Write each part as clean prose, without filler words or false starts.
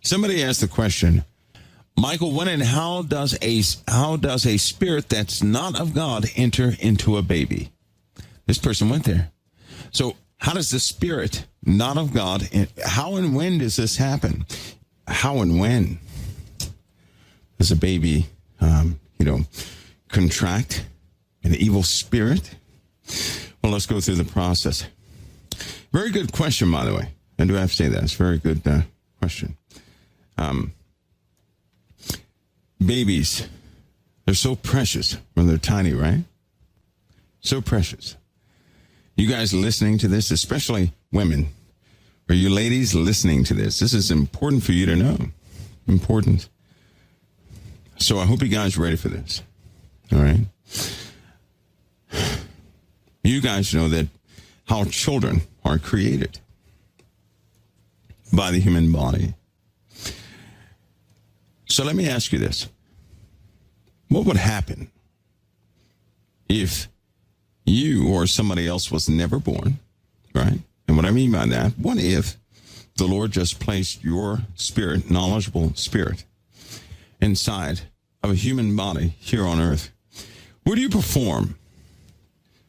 Somebody asked the question, Michael, when and how does a spirit that's not of God enter into a baby? This person went there. So how does the spirit not of God, how and when does this happen? How and when does a baby, contract an evil spirit? Well, let's go through the process. Very good question, by the way. I do have to say that. It's a very good question. Babies, they're so precious when they're tiny, right? So precious. You guys listening to this, especially women, or you ladies listening to this is important for you to know. Important. So I hope you guys are ready for this. All right? You guys know that how children are created by the human body. So let me ask you this. What would happen if you or somebody else was never born, right? And what I mean by that, what if the Lord just placed your spirit, knowledgeable spirit, inside of a human body here on earth? Would you perform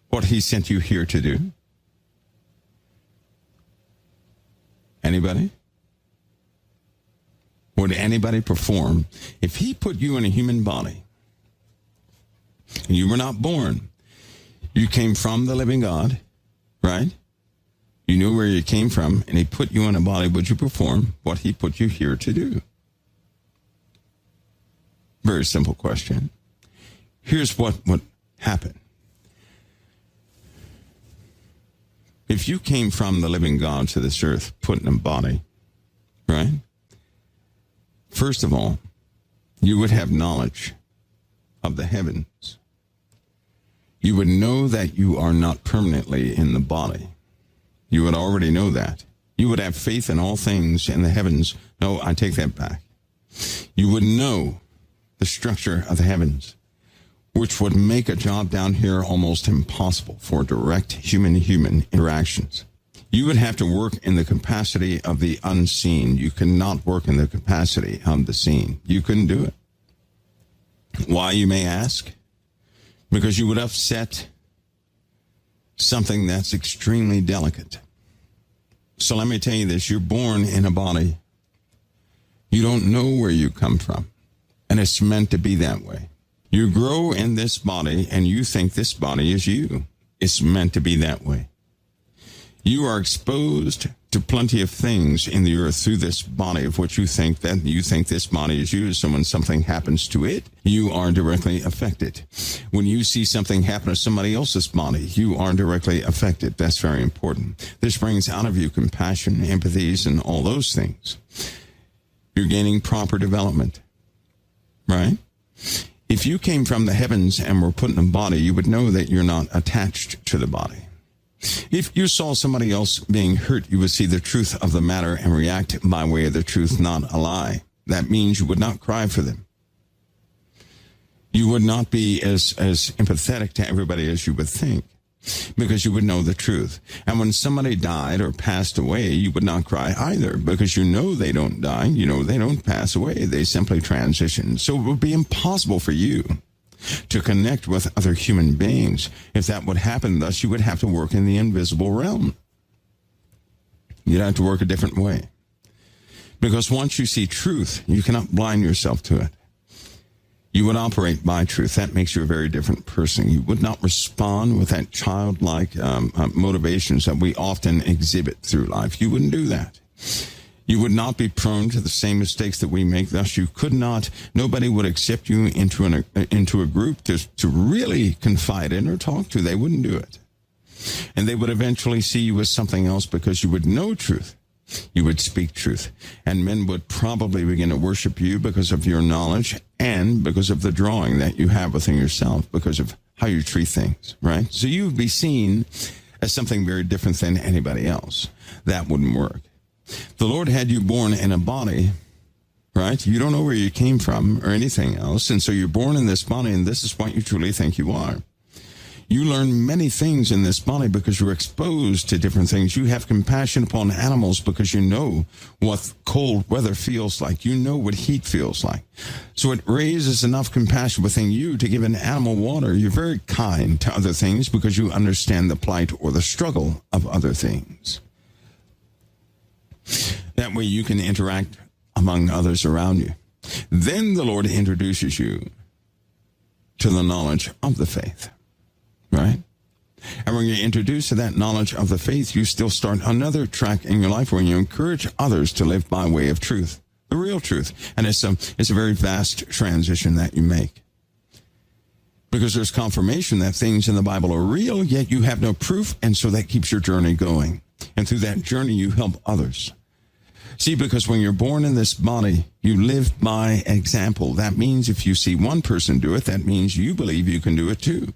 what he sent you here to do? Anybody? Would anybody perform if he put you in a human body and you were not born? You came from the living God, right? You knew where you came from, and he put you in a body. Would you perform what he put you here to do? Very simple question. Here's what would happen. If you came from the living God to this earth, put in a body, right? First of all, you would have knowledge of the heavens. You would know that you are not permanently in the body. You would already know that. You would have faith in all things in the heavens. No, I take that back. You would know the structure of the heavens, which would make a job down here almost impossible for direct human-to-human interactions. You would have to work in the capacity of the unseen. You cannot work in the capacity of the seen. You couldn't do it. Why, you may ask? Because you would upset something that's extremely delicate. So let me tell you this. You're born in a body. You don't know where you come from. And it's meant to be that way. You grow in this body, and you think this body is you. It's meant to be that way. You are exposed to plenty of things in the earth through this body of what you think this body is you. So when something happens to it, you are directly affected. When you see something happen to somebody else's body, you are directly affected. That's very important. This brings out of you compassion, empathies, and all those things. You're gaining proper development, right? If you came from the heavens and were put in a body, you would know that you're not attached to the body. If you saw somebody else being hurt, you would see the truth of the matter and react by way of the truth, not a lie. That means you would not cry for them. You would not be as empathetic to everybody as you would think, because you would know the truth. And when somebody died or passed away, you would not cry either, because you know they don't die. You know they don't pass away. They simply transition. So it would be impossible for you to connect with other human beings. If that would happen, thus, you would have to work in the invisible realm. You'd have to work a different way. Because once you see truth, you cannot blind yourself to it. You would operate by truth. That makes you a very different person. You would not respond with that childlike motivations that we often exhibit through life. You wouldn't do that. You would not be prone to the same mistakes that we make. Thus, you could not, nobody would accept you into a group to really confide in or talk to. They wouldn't do it. And they would eventually see you as something else because you would know truth. You would speak truth. And men would probably begin to worship you because of your knowledge and because of the drawing that you have within yourself, because of how you treat things, right? So you would be seen as something very different than anybody else. That wouldn't work. The Lord had you born in a body, right? You don't know where you came from or anything else. And so you're born in this body, and this is what you truly think you are. You learn many things in this body because you're exposed to different things. You have compassion upon animals because you know what cold weather feels like. You know what heat feels like. So it raises enough compassion within you to give an animal water. You're very kind to other things because you understand the plight or the struggle of other things. That way you can interact among others around you. Then the Lord introduces you to the knowledge of the faith. Right? And when you're introduced to that knowledge of the faith, you still start another track in your life where you encourage others to live by way of truth, the real truth. And it's a very vast transition that you make. Because there's confirmation that things in the Bible are real, yet you have no proof, and so that keeps your journey going. And through that journey, you help others. See, because when you're born in this body, you live by example. That means if you see one person do it, that means you believe you can do it too.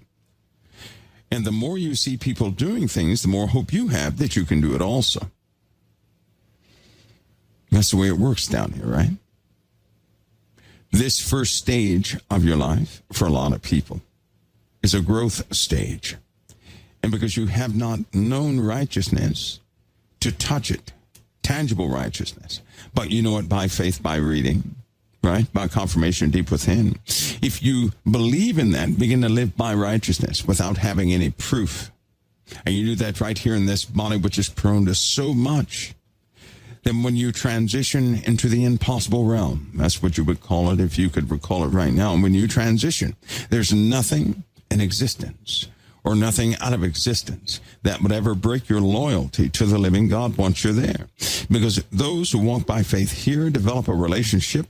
And the more you see people doing things, the more hope you have that you can do it also. That's the way it works down here, right? This first stage of your life, for a lot of people, is a growth stage. And because you have not known righteousness, to touch it, tangible righteousness, but you know it by faith, by reading, right? By confirmation deep within. If you believe in that, begin to live by righteousness without having any proof, and you do that right here in this body, which is prone to so much, then when you transition into the impossible realm, that's what you would call it if you could recall it right now. And when you transition, there's nothing in existence or nothing out of existence that would ever break your loyalty to the living God once you're there. Because those who walk by faith here develop a relationship,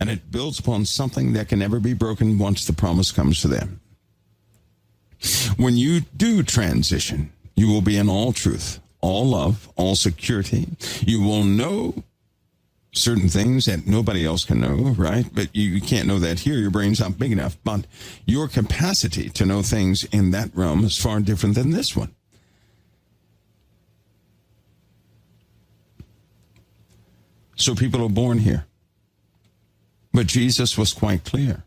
and it builds upon something that can never be broken once the promise comes to them. When you do transition, you will be in all truth, all love, all security. You will know certain things that nobody else can know, right? But you can't know that here. Your brain's not big enough. But your capacity to know things in that realm is far different than this one. So people are born here. But Jesus was quite clear.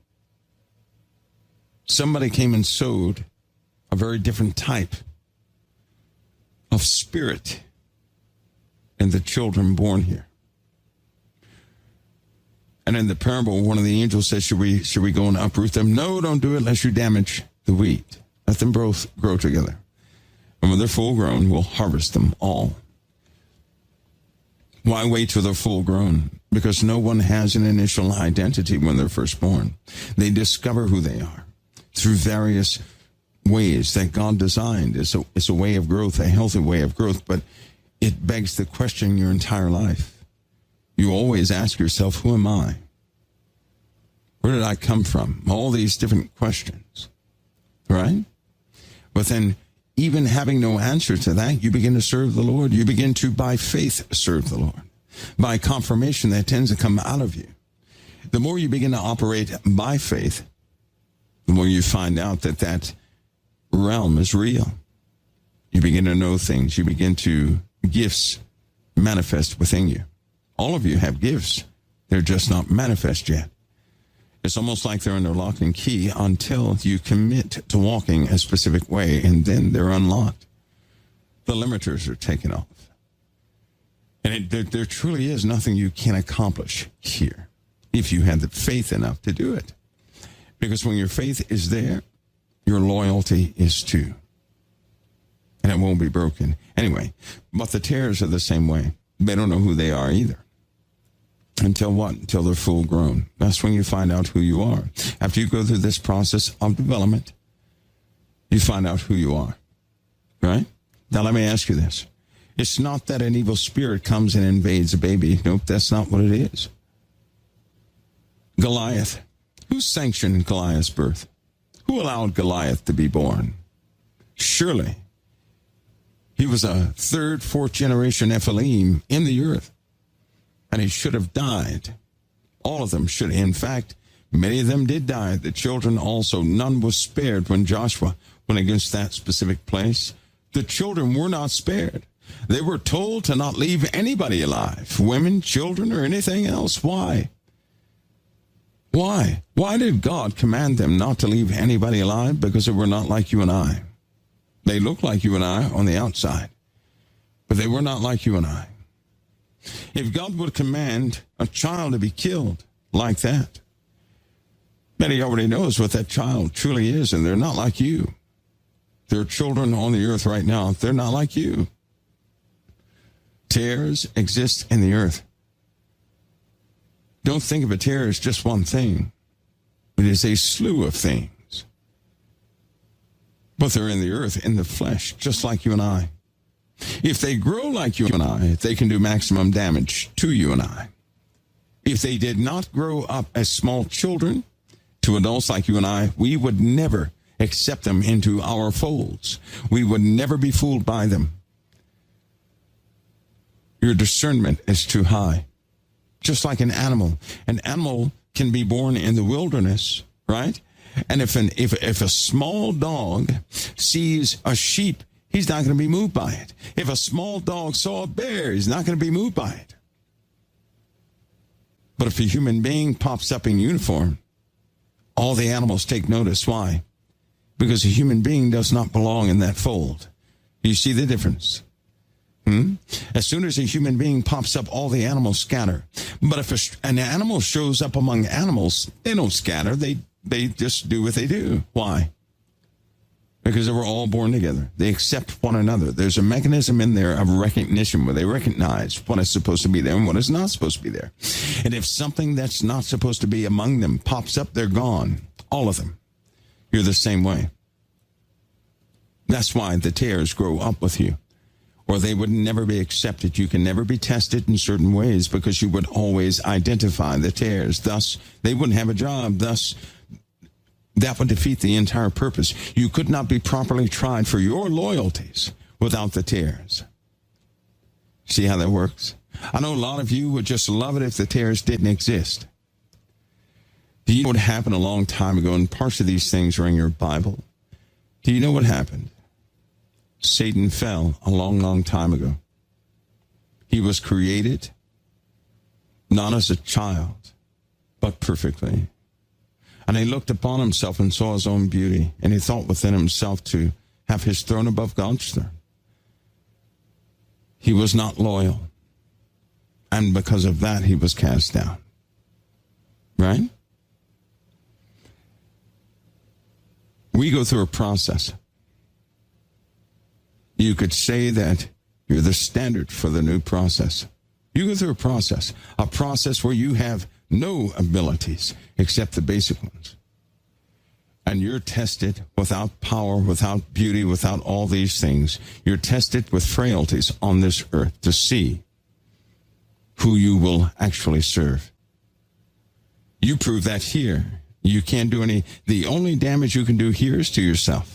Somebody came and sowed a very different type of spirit in the children born here. And in the parable, one of the angels says, should we go and uproot them? No, don't do it unless you damage the wheat. Let them both grow together. And when they're full grown, we'll harvest them all. Why wait till they're full grown? Because no one has an initial identity when they're first born. They discover who they are through various ways that God designed. It's a way of growth, a healthy way of growth, but it begs the question your entire life. You always ask yourself, who am I? Where did I come from? All these different questions, right? But then, even having no answer to that, you begin to serve the Lord. You begin to, by faith, serve the Lord. By confirmation that tends to come out of you. The more you begin to operate by faith, the more you find out that that realm is real. You begin to know things. You begin to, gifts manifest within you. All of you have gifts. They're just not manifest yet. It's almost like they're under lock and key until you commit to walking a specific way, and then they're unlocked. The limiters are taken off. And there truly is nothing you can accomplish here if you had the faith enough to do it. Because when your faith is there, your loyalty is too. And it won't be broken. Anyway, but the tares are the same way. They don't know who they are either. Until what? Until they're full grown. That's when you find out who you are. After you go through this process of development, you find out who you are. Right? Now let me ask you this. It's not that an evil spirit comes and invades a baby. Nope, that's not what it is. Goliath. Who sanctioned Goliath's birth? Who allowed Goliath to be born? Surely he was a third, fourth generation Nephilim in the earth. And he should have died. All of them should. In fact, many of them did die. The children also. None was spared when Joshua went against that specific place. The children were not spared. They were told to not leave anybody alive. Women, children, or anything else. Why? Why? Why did God command them not to leave anybody alive? Because they were not like you and I. They looked like you and I on the outside, but they were not like you and I. If God would command a child to be killed like that, then he already knows what that child truly is, and they're not like you. There are children on the earth right now. They're not like you. Tares exist in the earth. Don't think of a tear as just one thing. It is a slew of things. But they're in the earth, in the flesh, just like you and I. If they grow like you and I, they can do maximum damage to you and I. If they did not grow up as small children to adults like you and I, we would never accept them into our folds. We would never be fooled by them. Your discernment is too high. Just like an animal. An animal can be born in the wilderness, right? And if a small dog sees a sheep, he's not going to be moved by it. If a small dog saw a bear, he's not going to be moved by it. But if a human being pops up in uniform, all the animals take notice. Why? Because a human being does not belong in that fold. Do you see the difference? As soon as a human being pops up, all the animals scatter. But if an animal shows up among animals, they don't scatter. They just do what they do. Why? Because they were all born together. They accept one another. There's a mechanism in there of recognition where they recognize what is supposed to be there and what is not supposed to be there. And if something that's not supposed to be among them pops up, they're gone. All of them. You're the same way. That's why the tares grow up with you. Or they would never be accepted. You can never be tested in certain ways because you would always identify the tares. Thus, they wouldn't have a job. Thus, that would defeat the entire purpose. You could not be properly tried for your loyalties without the tares. See how that works? I know a lot of you would just love it if the tares didn't exist. Do you know what happened a long time ago? And parts of these things are in your Bible. Do you know what happened? Satan fell a long, long time ago. He was created not as a child, but perfectly. And he looked upon himself and saw his own beauty, and he thought within himself to have his throne above God's throne. He was not loyal, and because of that, he was cast down. Right? We go through a process. You could say that you're the standard for the new process. You go through a process where you have no abilities except the basic ones. And you're tested without power, without beauty, without all these things. You're tested with frailties on this earth to see who you will actually serve. You prove that here. You can't do the only damage you can do here is to yourself.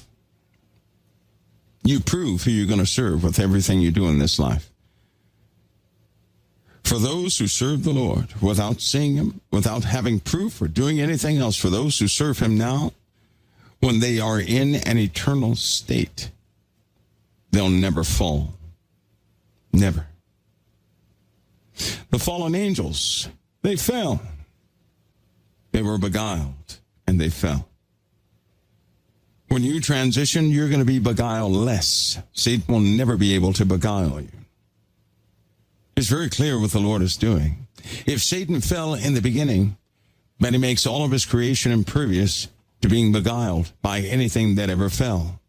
You prove who you're going to serve with everything you do in this life. For those who serve the Lord without seeing him, without having proof or doing anything else, for those who serve him now, when they are in an eternal state, they'll never fall. Never. The fallen angels, they fell. They were beguiled and they fell. When you transition, you're going to be beguileless. Satan will never be able to beguile you. It's very clear what the Lord is doing. If Satan fell in the beginning, then he makes all of his creation impervious to being beguiled by anything that ever fell.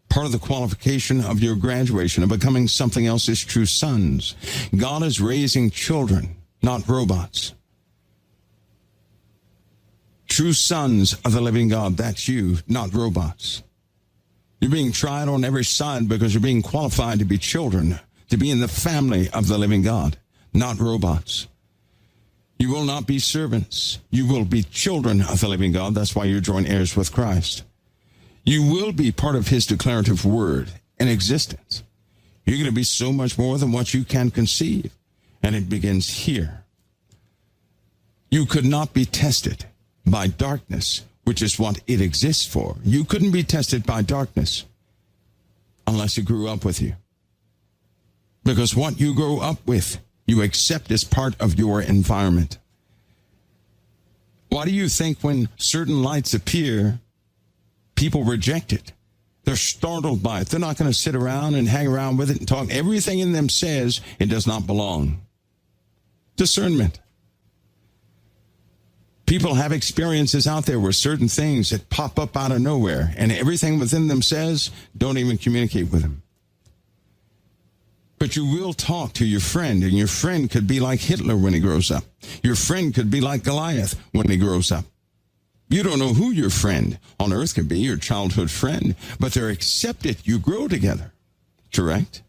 Part of the qualification of your graduation, of becoming something else, is true sons. God is raising children, not robots. True sons of the living God, that's you, not robots. You're being tried on every side because you're being qualified to be children, to be in the family of the living God, not robots. You will not be servants. You will be children of the living God. That's why you're joint heirs with Christ. You will be part of his declarative word in existence. You're going to be so much more than what you can conceive. And it begins here. You could not be tested by darkness, which is what it exists for. You couldn't be tested by darkness unless it grew up with you. Because what you grow up with, you accept as part of your environment. Why do you think when certain lights appear, people reject it? They're startled by it. They're not going to sit around and hang around with it and talk. Everything in them says it does not belong. Discernment. People have experiences out there where certain things that pop up out of nowhere, and everything within them says, don't even communicate with them. But you will talk to your friend, and your friend could be like Hitler when he grows up. Your friend could be like Goliath when he grows up. You don't know who your friend on earth could be, your childhood friend, but they're accepted. You grow together. Correct?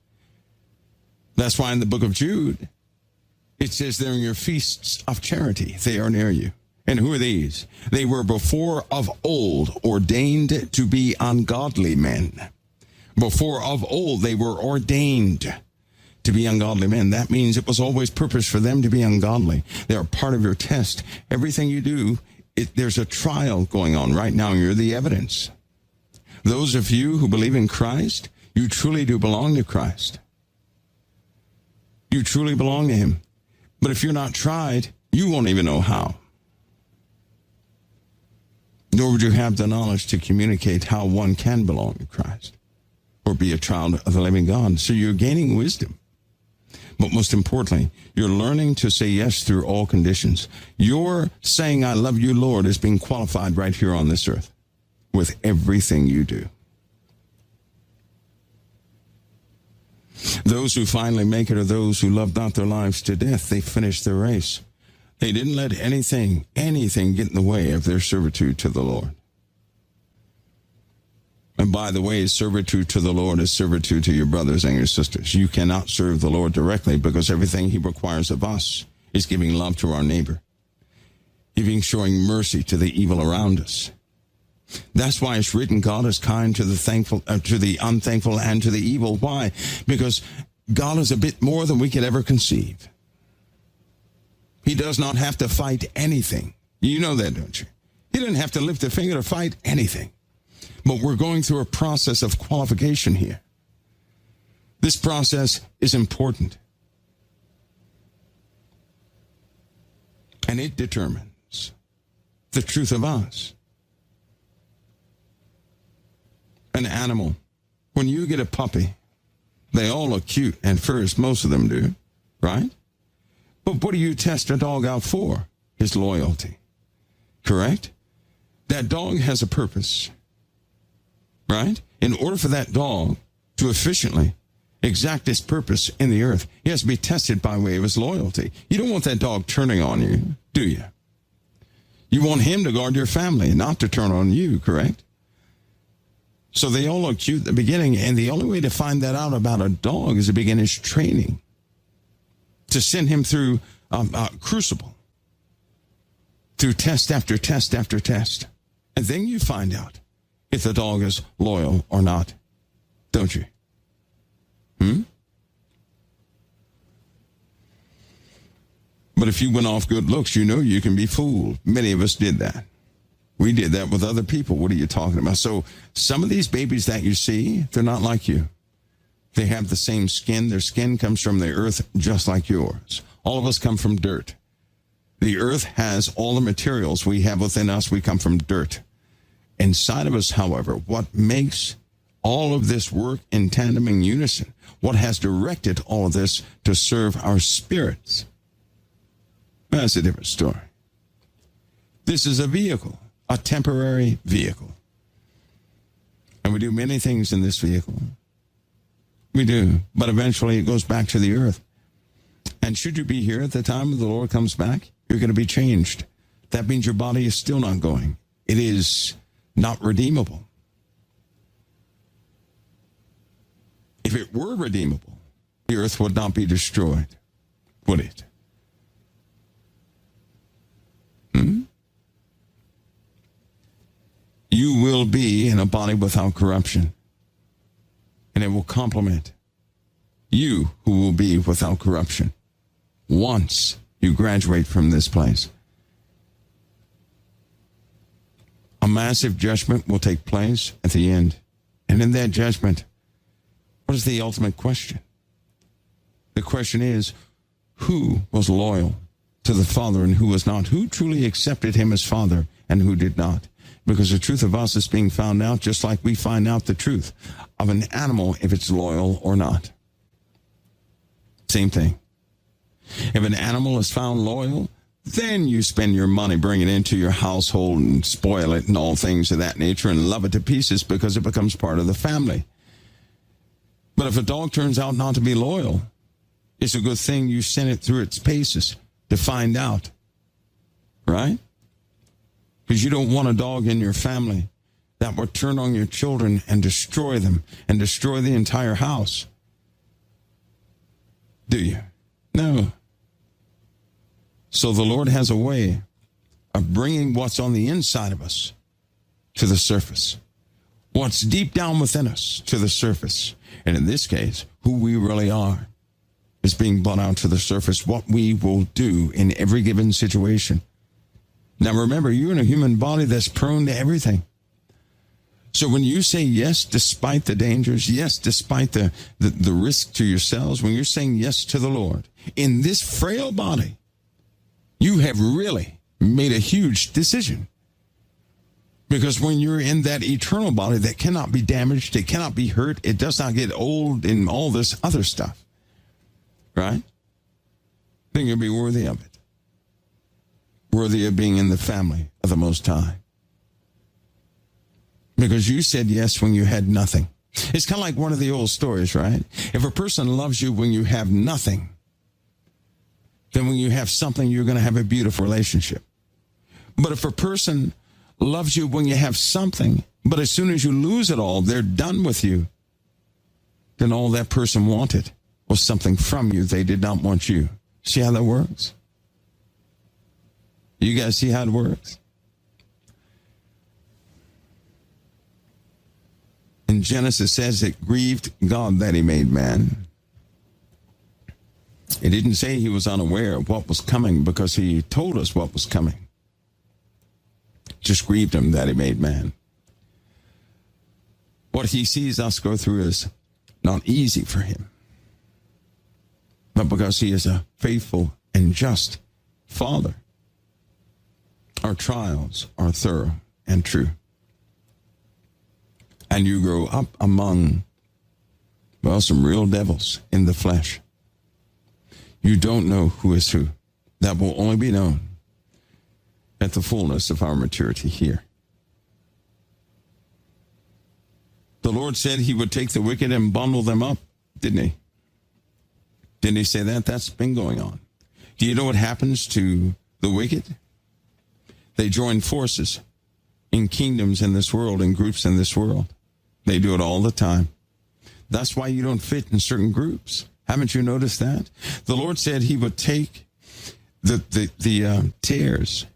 That's why in the book of Jude, it says they're in your feasts of charity. They are near you. And who are these? They were before of old ordained to be ungodly men. Before of old, they were ordained to be ungodly men. That means it was always purpose for them to be ungodly. They are part of your test. Everything you do, there's a trial going on right now, and you're the evidence. Those of you who believe in Christ, you truly do belong to Christ. You truly belong to him. But if you're not tried, you won't even know how. Nor would you have the knowledge to communicate how one can belong to Christ or be a child of the living God. So you're gaining wisdom. But most importantly, you're learning to say yes through all conditions. Your saying, I love you, Lord, is being qualified right here on this earth with everything you do. Those who finally make it are those who love not their lives to death. They finish their race. They didn't let anything get in the way of their servitude to the Lord. And by the way, servitude to the Lord is servitude to your brothers and your sisters. You cannot serve the Lord directly because everything he requires of us is giving love to our neighbor, showing mercy to the evil around us. That's why it's written, God is kind to the thankful, to the unthankful, and to the evil. Why? Because God is a bit more than we could ever conceive. He does not have to fight anything. You know that, don't you? He didn't have to lift a finger to fight anything. But we're going through a process of qualification here. This process is important. And it determines the truth of us. An animal, when you get a puppy, they all look cute at first. Most of them do, right? But what do you test a dog out for? His loyalty. Correct? That dog has a purpose. Right? In order for that dog to efficiently exact its purpose in the earth, he has to be tested by way of his loyalty. You don't want that dog turning on you, do you? You want him to guard your family, not to turn on you, correct? So they all look cute at the beginning, and the only way to find that out about a dog is to begin his training, to send him through crucible, through test after test after test. And then you find out if the dog is loyal or not, don't you? But if you went off good looks, you know you can be fooled. Many of us did that. We did that with other people. What are you talking about? So some of these babies that you see, they're not like you. They have the same skin. Their skin comes from the earth just like yours. All of us come from dirt. The earth has all the materials we have within us. We come from dirt. Inside of us, however, what makes all of this work in tandem and unison, what has directed all of this to serve our spirits, that's a different story. This is a vehicle, a temporary vehicle. And we do many things in this vehicle. We do. But eventually it goes back to the earth. And should you be here at the time the Lord comes back, you're going to be changed. That means your body is still not going. It is not redeemable. If it were redeemable, the earth would not be destroyed, would it? You will be in a body without corruption, and it will complement you who will be without corruption once you graduate from this place. A massive judgment will take place at the end. And in that judgment, what is the ultimate question? The question is, who was loyal to to the Father and who was not, who truly accepted him as Father and who did not. Because the truth of us is being found out just like we find out the truth of an animal if it's loyal or not. Same thing. If an animal is found loyal, then you spend your money, bring it into your household and spoil it and all things of that nature and love it to pieces because it becomes part of the family. But if a dog turns out not to be loyal, it's a good thing you send it through its paces to find out, right? Because you don't want a dog in your family that will turn on your children and destroy them and destroy the entire house. Do you? No. So the Lord has a way of bringing what's on the inside of us to the surface. What's deep down within us to the surface. And in this case, who we really are is being brought out to the surface. What we will do in every given situation. Now remember, you're in a human body that's prone to everything. So when you say yes, despite the dangers, yes, despite the risk to yourselves, when you're saying yes to the Lord, in this frail body, you have really made a huge decision. Because when you're in that eternal body that cannot be damaged, it cannot be hurt, it does not get old and all this other stuff, right? Then you'll be worthy of it. Worthy of being in the family of the Most High. Because you said yes when you had nothing. It's kind of like one of the old stories, right? If a person loves you when you have nothing, then when you have something, you're going to have a beautiful relationship. But if a person loves you when you have something, but as soon as you lose it all, they're done with you, then all that person wanted was something from you. They did not want you. See how that works? You guys see how it works? In Genesis, it says it grieved God that he made man. It didn't say he was unaware of what was coming because he told us what was coming. It just grieved him that he made man. What he sees us go through is not easy for him, but because he is a faithful and just Father. Our trials are thorough and true. And you grow up among, well, some real devils in the flesh. You don't know who is who. That will only be known at the fullness of our maturity here. The Lord said he would take the wicked and bundle them up, didn't he? Didn't he say that? That's been going on. Do you know what happens to the wicked? They join forces in kingdoms in this world, in groups in this world. They do it all the time. That's why you don't fit in certain groups. Haven't you noticed that? The Lord said he would take the tares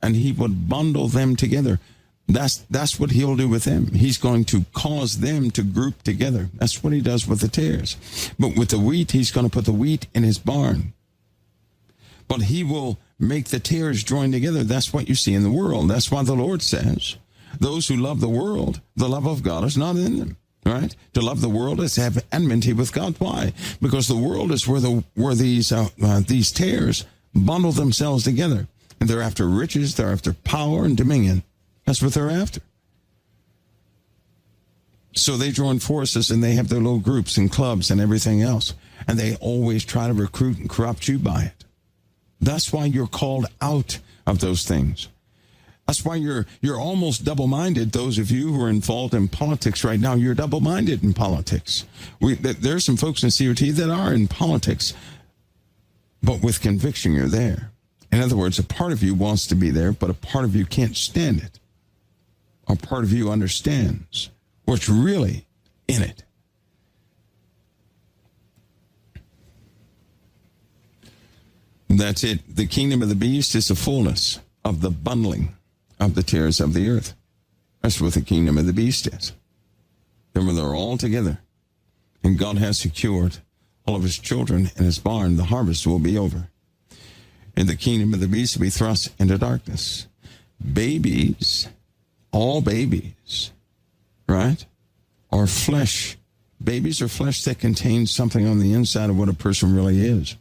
and he would bundle them together. That's what he'll do with them. He's going to cause them to group together. That's what he does with the tares. But with the wheat, he's going to put the wheat in his barn. But he will make the tares join together. That's what you see in the world. That's why the Lord says, those who love the world, the love of God is not in them. Right? To love the world is to have enmity with God. Why? Because the world is where these tares bundle themselves together. And they're after riches, they're after power and dominion. That's what they're after. So they join forces and they have their little groups and clubs and everything else. And they always try to recruit and corrupt you by it. That's why you're called out of those things. That's why you're almost double-minded. Those of you who are involved in politics right now, you're double-minded in politics. There's some folks in COT that are in politics, but with conviction you're there. In other words, a part of you wants to be there, but a part of you can't stand it. A part of you understands what's really in it. That's it. The kingdom of the beast is the fullness of the bundling of the tares of the earth. That's what the kingdom of the beast is. Then when they're all together, and God has secured all of his children in his barn, the harvest will be over. And the kingdom of the beast will be thrust into darkness. Babies, all babies, right, are flesh. Babies are flesh that contains something on the inside of what a person really is.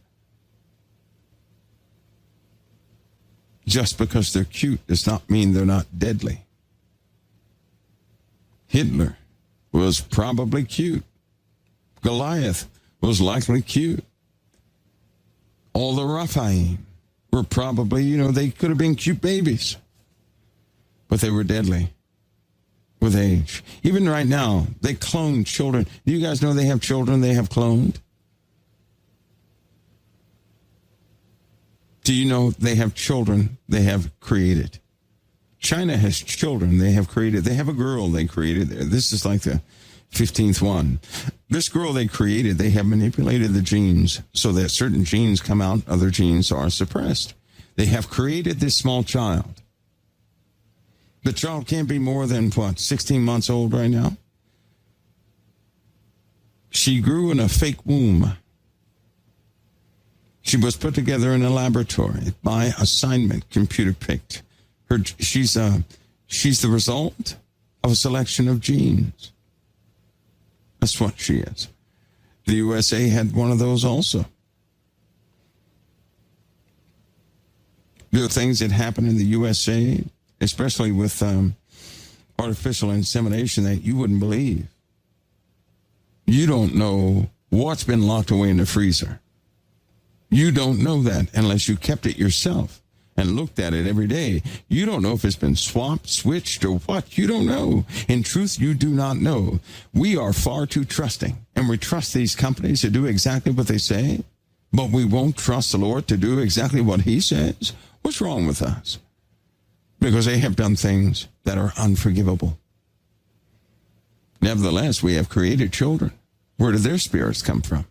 Just because they're cute does not mean they're not deadly. Hitler was probably cute. Goliath was likely cute. All the Rephaim were probably, they could have been cute babies. But they were deadly with age. Even right now, they clone children. Do you guys know they have children they have cloned? Do you know they have children they have created? China has children they have created. They have a girl they created there. This is like the 15th one. This girl they created, they have manipulated the genes so that certain genes come out, other genes are suppressed. They have created this small child. The child can't be more than, 16 months old right now? She grew in a fake womb. She was put together in a laboratory by assignment, computer picked. She's the result of a selection of genes. That's what she is. The USA had one of those also. There are things that happen in the USA, especially with artificial insemination, that you wouldn't believe. You don't know what's been locked away in the freezer. You don't know that unless you kept it yourself and looked at it every day. You don't know if it's been swapped, switched, or what. You don't know. In truth, you do not know. We are far too trusting, and we trust these companies to do exactly what they say, but we won't trust the Lord to do exactly what he says. What's wrong with us? Because they have done things that are unforgivable. Nevertheless, we have created children. Where do their spirits come from?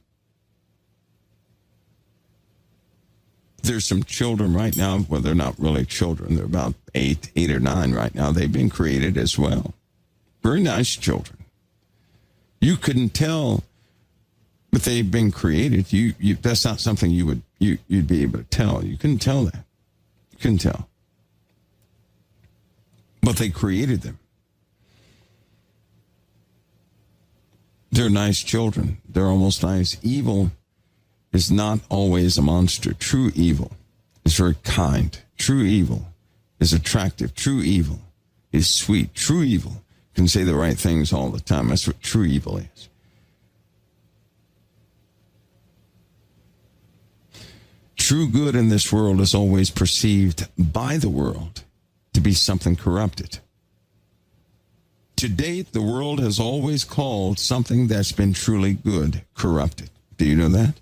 There's some children right now, well, they're not really children. They're about eight or nine right now. They've been created as well. Very nice children. You couldn't tell, but they've been created. You that's not something you'd be able to tell. You couldn't tell that. You couldn't tell. But they created them. They're nice children. They're almost nice. Evil is not always a monster. True evil is very kind. True evil is attractive. True evil is sweet. True evil can say the right things all the time. That's what true evil is. True good in this world is always perceived by the world to be something corrupted. To date, the world has always called something that's been truly good corrupted. Do you know that?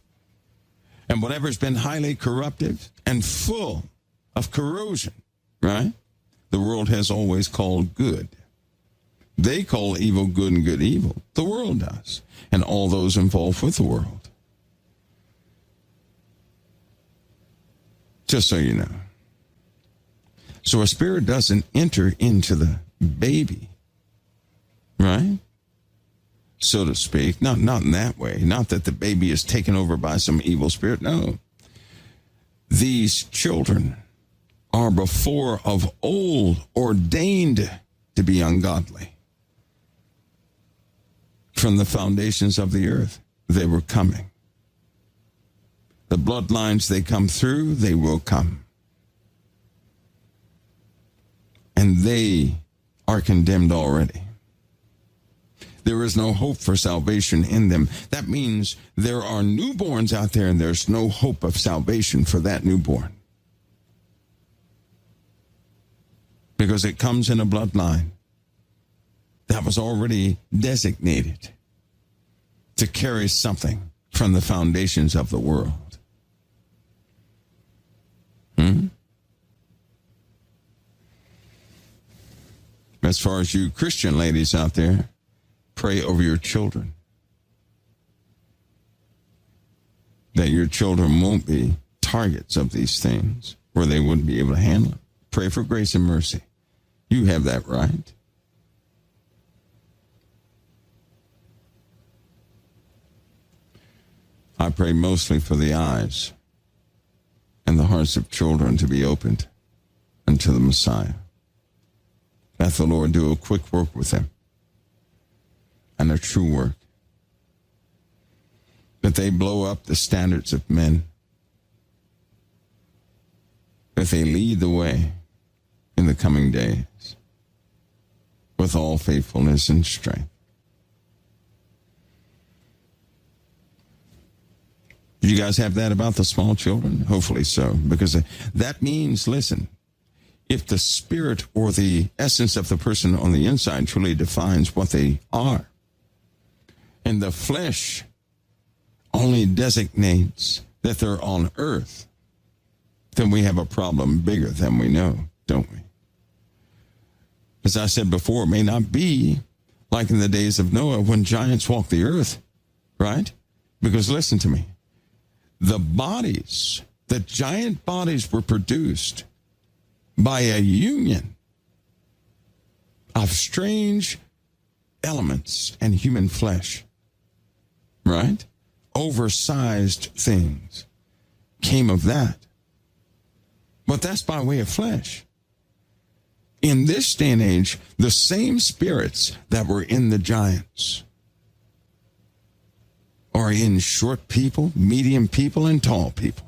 And whatever's been highly corruptive and full of corrosion, right? The world has always called good. They call evil good and good evil. The world does. And all those involved with the world. Just so you know. So a spirit doesn't enter into the baby, right? So to speak. Not in that way. Not that the baby is taken over by some evil spirit. No. These children are before of old ordained to be ungodly. From the foundations of the earth, they were coming. The bloodlines they come through, they will come. And they are condemned already. There is no hope for salvation in them. That means there are newborns out there and there's no hope of salvation for that newborn. Because it comes in a bloodline that was already designated to carry something from the foundations of the world. As far as you Christian ladies out there, pray over your children. That your children won't be targets of these things where they wouldn't be able to handle it. Pray for grace and mercy. You have that right. I pray mostly for the eyes and the hearts of children to be opened unto the Messiah. That the Lord do a quick work with them and a true work. That they blow up the standards of men. that they lead the way in the coming days with all faithfulness and strength. Do you guys have that about the small children? Hopefully so, because that means, listen, if the spirit or the essence of the person on the inside truly defines what they are, and the flesh only designates that they're on earth, then we have a problem bigger than we know, don't we? As I said before, it may not be like in the days of Noah when giants walked the earth, right? Because listen to me. The giant bodies were produced by a union of strange elements and human flesh, right? Oversized things came of that. But that's by way of flesh. In this day and age, the same spirits that were in the giants are in short people, medium people, and tall people.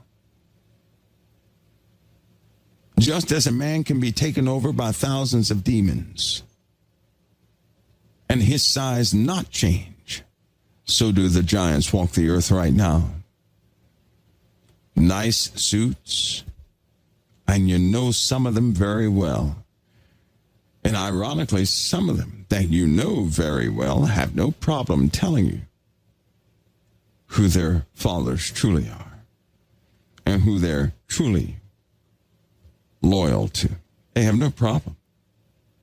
Just as a man can be taken over by thousands of demons and his size not change, so do the giants walk the earth right now. Nice suits, and you know some of them very well. And ironically, some of them that you know very well have no problem telling you who their fathers truly are and who they're truly loyal to. They have no problem.